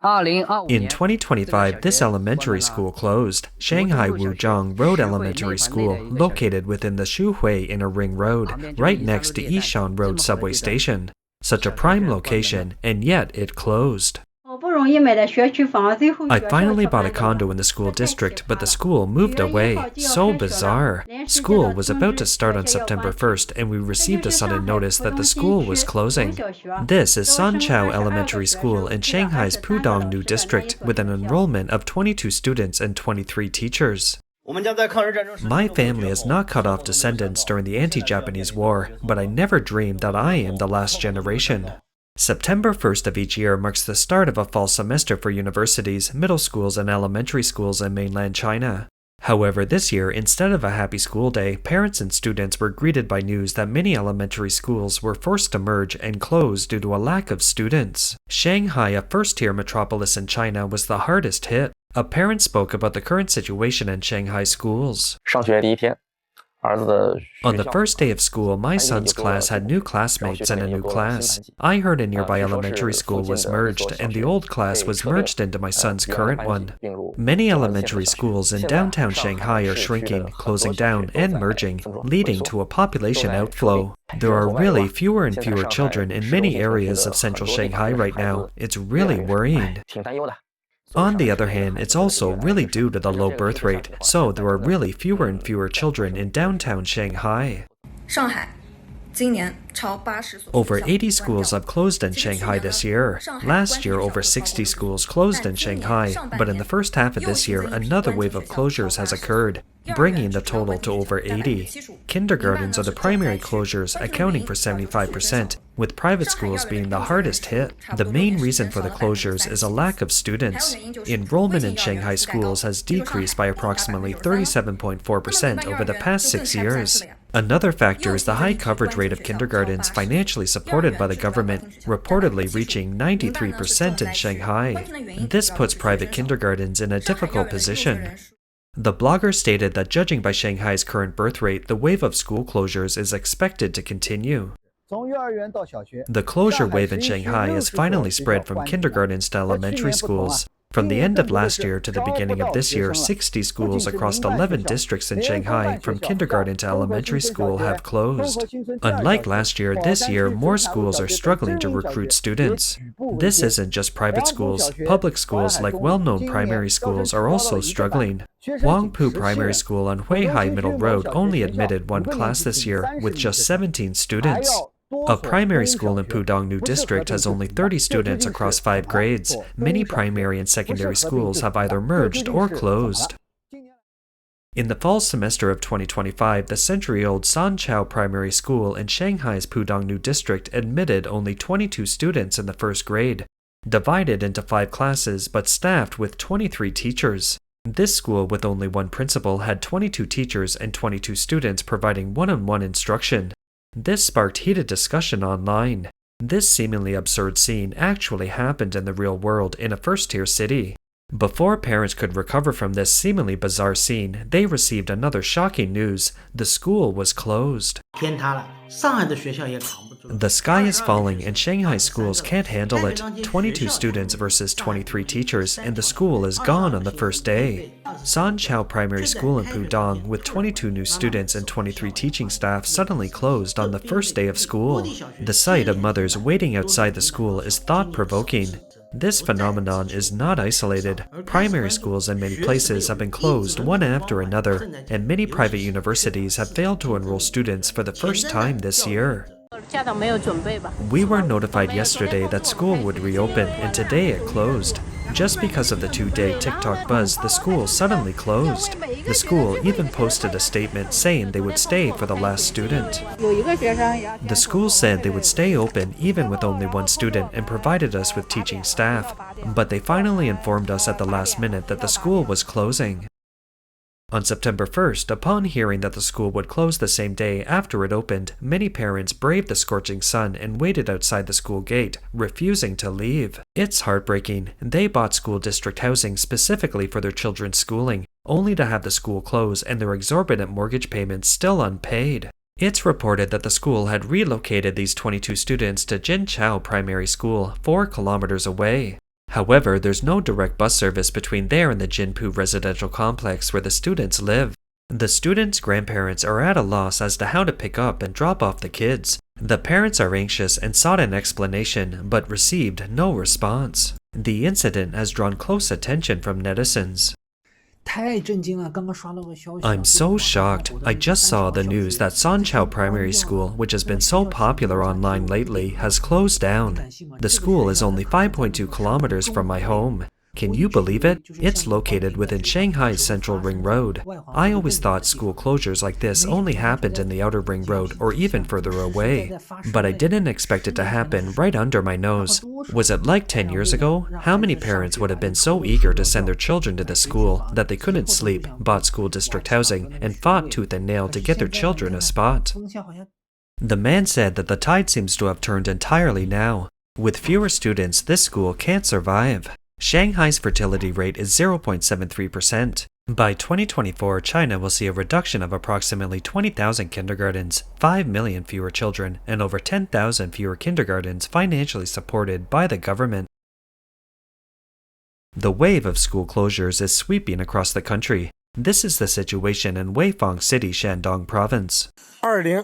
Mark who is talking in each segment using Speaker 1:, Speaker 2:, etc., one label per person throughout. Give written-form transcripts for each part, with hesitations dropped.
Speaker 1: In 2025, this elementary school closed. Shanghai Wuzhong Road Elementary School, located within the Shuhui Inner Ring Road, right next to Yishan Road subway station. Such a prime location, and yet it closed. I finally bought a condo in the school district, but the school moved away. So bizarre. School was about to start on September 1st, and we received a sudden notice that the school was closing. This is Sanchao Elementary School in Shanghai's Pudong New District, with an enrollment of 22 students and 23 teachers. My family has not cut off descendants during the anti-Japanese war, but I never dreamed that I am the last generation. September 1st of each year marks the start of a fall semester for universities, middle schools, and elementary schools in mainland China. However, this year, instead of a happy school day, parents and students were greeted by news that many elementary schools were forced to merge and close due to a lack of students. Shanghai, a first-tier metropolis in China, was the hardest hit. A parent spoke about the current situation in Shanghai schools. On the first day of school, my son's class had new classmates and a new class. I heard a nearby elementary school was merged, and the old class was merged into my son's current one. Many elementary schools in downtown Shanghai are shrinking, closing down, and merging, leading to a population outflow. There are really fewer and fewer children in many areas of central Shanghai right now. It's really worrying. On the other hand, it's also really due to the low birth rate, so there are really fewer and fewer children in downtown Shanghai. Over 80 schools have closed in Shanghai this year. Last year, over 60 schools closed in Shanghai, but in the first half of this year, another wave of closures has occurred, bringing the total to over 80. Kindergartens are the primary closures, accounting for 75%, with private schools being the hardest hit. The main reason for the closures is a lack of students. Enrollment in Shanghai schools has decreased by approximately 37.4% over the past 6 years. Another factor is the high coverage rate of kindergartens financially supported by the government, reportedly reaching 93% in Shanghai. This puts private kindergartens in a difficult position. The blogger stated that judging by Shanghai's current birth rate, the wave of school closures is expected to continue. The closure wave in Shanghai has finally spread from kindergartens to elementary schools. From the end of last year to the beginning of this year, 60 schools across 11 districts in Shanghai, from kindergarten to elementary school, have closed. Unlike last year, this year, more schools are struggling to recruit students. This isn't just private schools. Public schools, like well-known primary schools, are also struggling. Huangpu Primary School on Huihai Middle Road only admitted one class this year, with just 17 students. A primary school in Pudong New District has only 30 students across 5 grades. Many primary and secondary schools have either merged or closed. In the fall semester of 2025, the century-old Sanchao Primary School in Shanghai's Pudong New District admitted only 22 students in the first grade, divided into 5 classes but staffed with 23 teachers. This school, with only one principal, had 22 teachers and 22 students providing one-on-one instruction. This sparked heated discussion online. This seemingly absurd scene actually happened in the real world in a first-tier city. Before parents could recover from this seemingly bizarre scene, they received another shocking news. The school was closed. The sky is falling and Shanghai schools can't handle it. 22 students versus 23 teachers, and the school is gone on the first day. Sanchao Primary School in Pudong, with 22 new students and 23 teaching staff, suddenly closed on the first day of school. The sight of mothers waiting outside the school is thought-provoking. This phenomenon is not isolated. Primary schools in many places have been closed one after another, and many private universities have failed to enroll students for the first time this year. We were notified yesterday that school would reopen, and today it closed. Just because of the 2-day TikTok buzz, the school suddenly closed. The school even posted a statement saying they would stay for the last student. The school said they would stay open even with only one student and provided us with teaching staff, but they finally informed us at the last minute that the school was closing. On September 1st, upon hearing that the school would close the same day after it opened, many parents braved the scorching sun and waited outside the school gate, refusing to leave. It's heartbreaking. They bought school district housing specifically for their children's schooling, only to have the school close and their exorbitant mortgage payments still unpaid. It's reported that the school had relocated these 22 students to Jinchao Primary School, 4 kilometers away. However, there's no direct bus service between there and the Jinpu residential complex where the students live. The students' grandparents are at a loss as to how to pick up and drop off the kids. The parents are anxious and sought an explanation, but received no response. The incident has drawn close attention from netizens. I'm so shocked. I just saw the news that Sanqiao Primary School, which has been so popular online lately, has closed down. The school is only 5.2 kilometers from my home. Can you believe it? It's located within Shanghai's Central Ring Road. I always thought school closures like this only happened in the Outer Ring Road or even further away. But I didn't expect it to happen right under my nose. Was it like 10 years ago? How many parents would have been so eager to send their children to the school that they couldn't sleep, bought school district housing, and fought tooth and nail to get their children a spot? The man said that the tide seems to have turned entirely now. With fewer students, this school can't survive. Shanghai's fertility rate is 0.73%. By 2024, China will see a reduction of approximately 20,000 kindergartens, 5 million fewer children, and over 10,000 fewer kindergartens financially supported by the government. The wave of school closures is sweeping across the country. This is the situation in Weifang City, Shandong Province. 5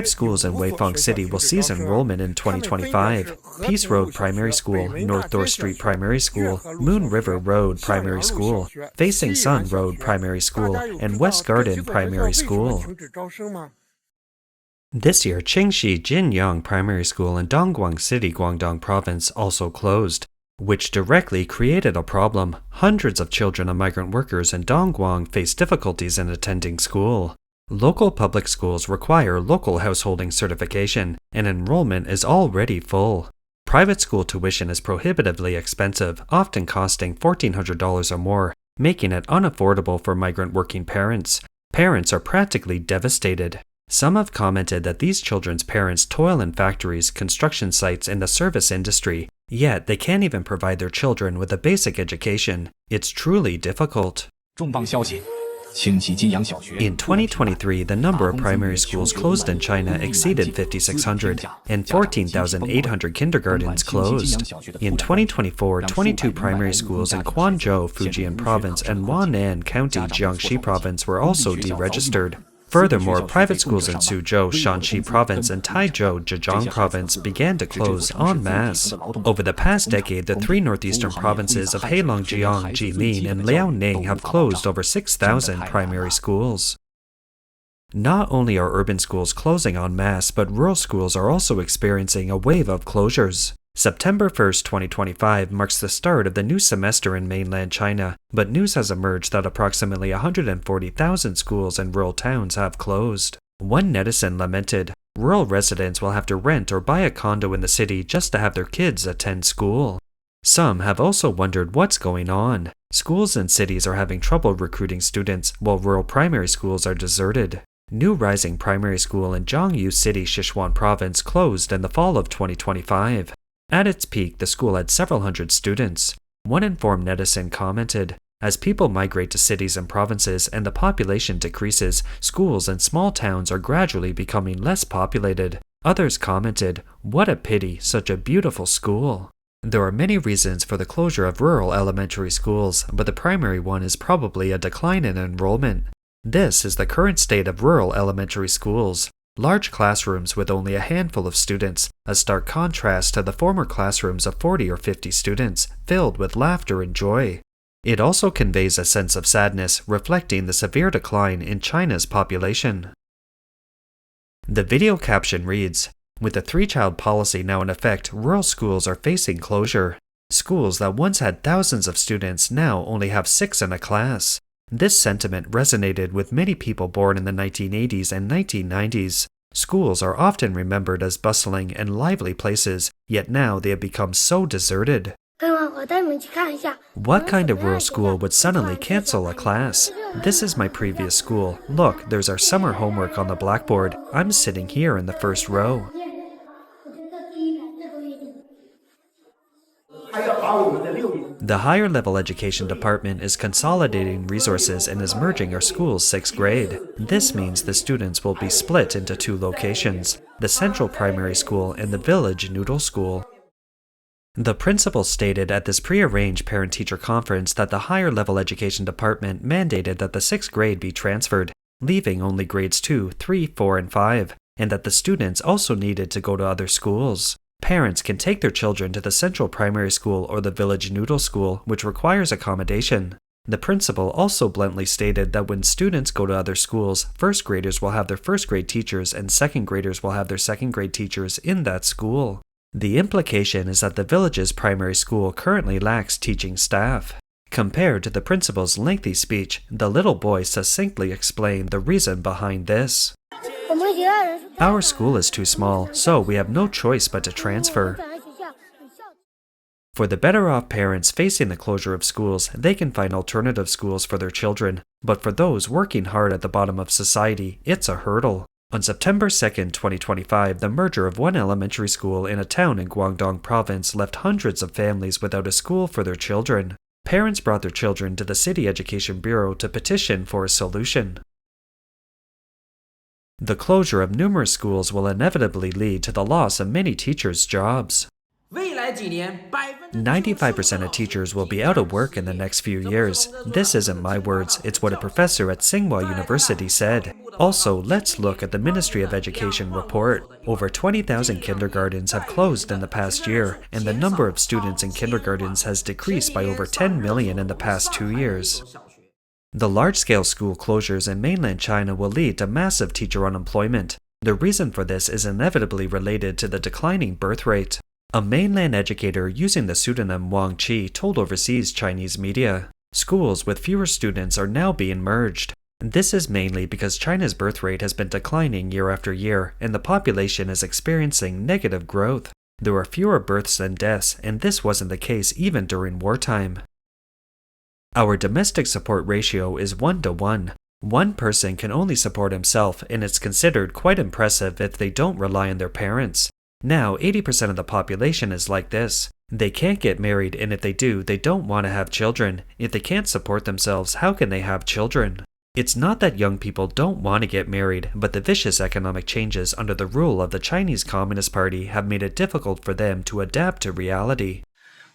Speaker 1: schools in Weifang City will cease enrollment in 2025. Peace Road Primary School, North Door Street Primary School, Moon River Road Primary School, Facing Sun Road Primary School, and West Garden Primary School. This year, Qingxi Jinyang Primary School in Dongguan City, Guangdong Province also closed, which directly created a problem. Hundreds of children of migrant workers in Dongguan face difficulties in attending school. Local public schools require local householding certification, and enrollment is already full. Private school tuition is prohibitively expensive, often costing $1,400 or more, making it unaffordable for migrant working parents. Parents are practically devastated. Some have commented that these children's parents toil in factories, construction sites, and the service industry, yet they can't even provide their children with a basic education. It's truly difficult. In 2023, the number of primary schools closed in China exceeded 5,600, and 14,800 kindergartens closed. In 2024, 22 primary schools in Quanzhou, Fujian Province, and Huanan County, Jiangxi Province were also deregistered. Furthermore, private schools in Suzhou, Shanxi Province, and Taizhou, Zhejiang Province began to close en masse. Over the past decade, the 3 northeastern provinces of Heilongjiang, Jilin, and Liaoning have closed over 6,000 primary schools. Not only are urban schools closing en masse, but rural schools are also experiencing a wave of closures. September 1st, 2025 marks the start of the new semester in mainland China, but news has emerged that approximately 140,000 schools in rural towns have closed. One netizen lamented, "Rural residents will have to rent or buy a condo in the city just to have their kids attend school." Some have also wondered what's going on. Schools in cities are having trouble recruiting students, while rural primary schools are deserted. New Rising Primary School in Zhangyu City, Sichuan Province closed in the fall of 2025. At its peak, the school had several hundred students. One informed netizen commented, "As people migrate to cities and provinces and the population decreases, schools in small towns are gradually becoming less populated." Others commented, "What a pity, such a beautiful school." There are many reasons for the closure of rural elementary schools, but the primary one is probably a decline in enrollment. This is the current state of rural elementary schools. Large classrooms with only a handful of students, a stark contrast to the former classrooms of 40 or 50 students, filled with laughter and joy. It also conveys a sense of sadness, reflecting the severe decline in China's population. The video caption reads, "With the 3-child policy now in effect, rural schools are facing closure. Schools that once had thousands of students now only have 6 in a class." This sentiment resonated with many people born in the 1980s and 1990s. Schools are often remembered as bustling and lively places, yet now they have become so deserted. What kind of rural school would suddenly cancel a class? This is my previous school. Look, there's our summer homework on the blackboard. I'm sitting here in the first row. The Higher Level Education Department is consolidating resources and is merging our school's 6th grade. This means the students will be split into 2 locations, the Central Primary School and the Village Noodle School. The principal stated at this prearranged parent-teacher conference that the higher level education department mandated that the 6th grade be transferred, leaving only grades 2, 3, 4, and 5, and that the students also needed to go to other schools. Parents can take their children to the central primary school or the village noodle school, which requires accommodation. The principal also bluntly stated that when students go to other schools, 1st graders will have their 1st grade teachers and 2nd graders will have their 2nd grade teachers in that school. The implication is that the village's primary school currently lacks teaching staff. Compared to the principal's lengthy speech, the little boy succinctly explained the reason behind this. Our school is too small, so we have no choice but to transfer. For the better-off parents facing the closure of schools, they can find alternative schools for their children, but for those working hard at the bottom of society, it's a hurdle. On September 2, 2025, the merger of one elementary school in a town in Guangdong province left hundreds of families without a school for their children. Parents brought their children to the City Education Bureau to petition for a solution. The closure of numerous schools will inevitably lead to the loss of many teachers' jobs. 95% of teachers will be out of work in the next few years. This isn't my words, it's what a professor at Tsinghua University said. Also, let's look at the Ministry of Education report. Over 20,000 kindergartens have closed in the past year, and the number of students in kindergartens has decreased by over 10 million in the past 2 years. The large-scale school closures in mainland China will lead to massive teacher unemployment. The reason for this is inevitably related to the declining birth rate. A mainland educator using the pseudonym Wang Qi told overseas Chinese media, schools with fewer students are now being merged. This is mainly because China's birth rate has been declining year after year, and the population is experiencing negative growth. There are fewer births than deaths, and this wasn't the case even during wartime. Our domestic support ratio is 1:1. One person can only support himself, and it's considered quite impressive if they don't rely on their parents. Now, 80% of the population is like this. They can't get married, and if they do, they don't want to have children. If they can't support themselves, how can they have children? It's not that young people don't want to get married, but the vicious economic changes under the rule of the Chinese Communist Party have made it difficult for them to adapt to reality.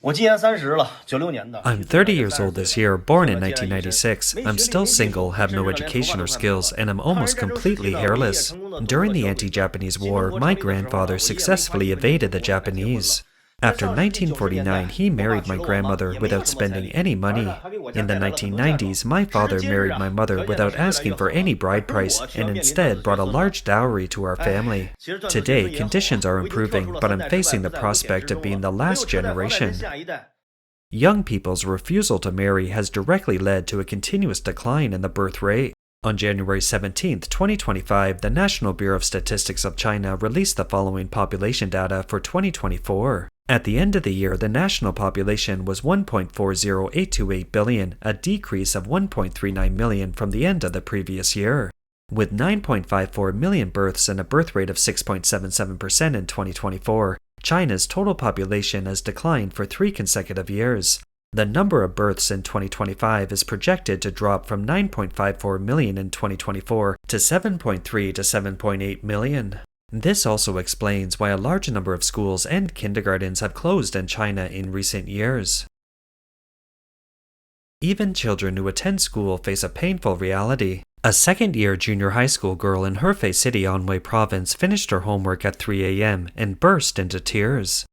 Speaker 1: I'm 30 years old this year, born in 1996. I'm still single, have no education or skills, and I'm almost completely hairless. During the anti-Japanese war, my grandfather successfully evaded the Japanese. After 1949, he married my grandmother without spending any money. In the 1990s, my father married my mother without asking for any bride price and instead brought a large dowry to our family. Today, conditions are improving, but I'm facing the prospect of being the last generation. Young people's refusal to marry has directly led to a continuous decline in the birth rate. On January 17, 2025, the National Bureau of Statistics of China released the following population data for 2024. At the end of the year, the national population was 1.40828 billion, a decrease of 1.39 million from the end of the previous year. With 9.54 million births and a birth rate of 6.77% in 2024, China's total population has declined for 3 consecutive years. The number of births in 2025 is projected to drop from 9.54 million in 2024 to 7.3 to 7.8 million. This also explains why a large number of schools and kindergartens have closed in China in recent years. Even children who attend school face a painful reality. A second-year junior high school girl in Hefei City, Anhui Province, finished her homework at 3 a.m. and burst into tears.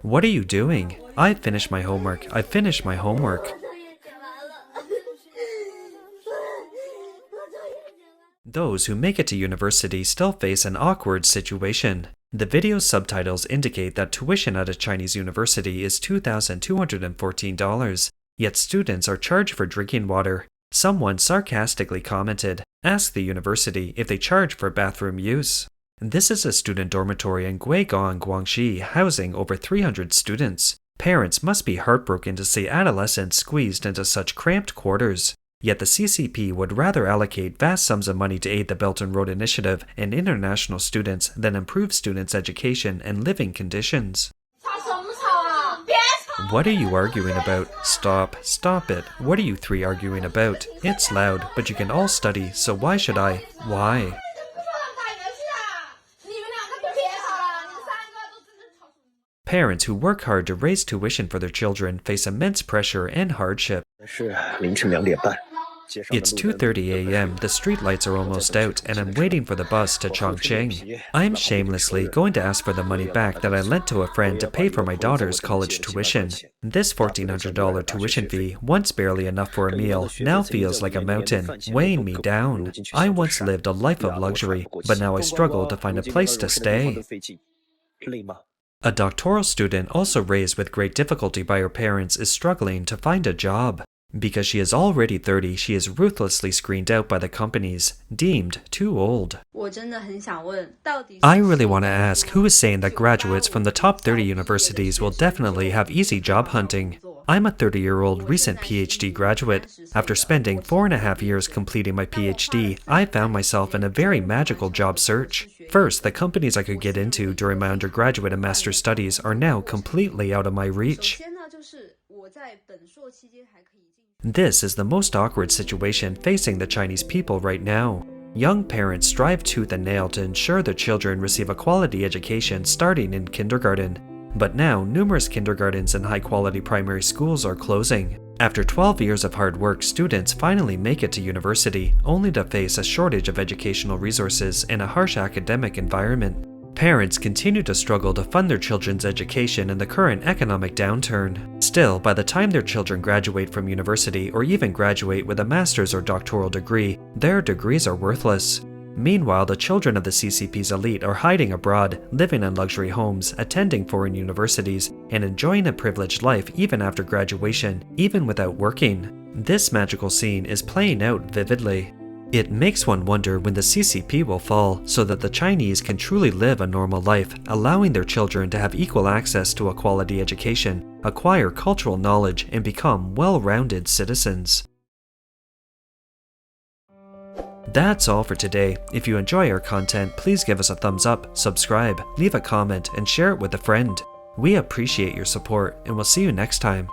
Speaker 1: What are you doing? I finished my homework. I finished my homework. Those who make it to university still face an awkward situation. The video's subtitles indicate that tuition at a Chinese university is $2,214, yet students are charged for drinking water. Someone sarcastically commented, "Ask the university if they charge for bathroom use." This is a student dormitory in Guigang, Guangxi, housing over 300 students. Parents must be heartbroken to see adolescents squeezed into such cramped quarters. Yet the CCP would rather allocate vast sums of money to aid the Belt and Road Initiative and international students than improve students' education and living conditions. What are you arguing about? Stop it. What are you three arguing about? It's loud, but you can all study, so why should I? Why? Parents who work hard to raise tuition for their children face immense pressure and hardship.
Speaker 2: 是凌晨2点半。
Speaker 1: It's 2:30 a.m., the streetlights are almost out, and I'm waiting for the bus to Chongqing. I'm shamelessly going to ask for the money back that I lent to a friend to pay for my daughter's college tuition. This $1,400 tuition fee, once barely enough for a meal, now feels like a mountain, weighing me down. I once lived a life of luxury, but now I struggle to find a place to stay. A doctoral student also raised with great difficulty by her parents is struggling to find a job. Because she is already 30, she is ruthlessly screened out by the companies, deemed too old. I really want to ask who is saying that graduates from the top 30 universities will definitely have easy job hunting. I'm a 30-year-old recent PhD graduate. After spending 4.5 years completing my PhD, I found myself in a very magical job search. First, the companies I could get into during my undergraduate and master's studies are now completely out of my reach. This is the most awkward situation facing the Chinese people right now. Young parents strive tooth and nail to ensure their children receive a quality education starting in kindergarten. But now, numerous kindergartens and high-quality primary schools are closing. After 12 years of hard work, students finally make it to university, only to face a shortage of educational resources and a harsh academic environment. Parents continue to struggle to fund their children's education in the current economic downturn. Still, by the time their children graduate from university or even graduate with a master's or doctoral degree, their degrees are worthless. Meanwhile, the children of the CCP's elite are hiding abroad, living in luxury homes, attending foreign universities, and enjoying a privileged life even after graduation, even without working. This magical scene is playing out vividly. It makes one wonder when the CCP will fall so that the Chinese can truly live a normal life, allowing their children to have equal access to a quality education, acquire cultural knowledge, and become well-rounded citizens. That's all for today. If you enjoy our content, please give us a thumbs up, subscribe, leave a comment, and share it with a friend. We appreciate your support, and we'll see you next time.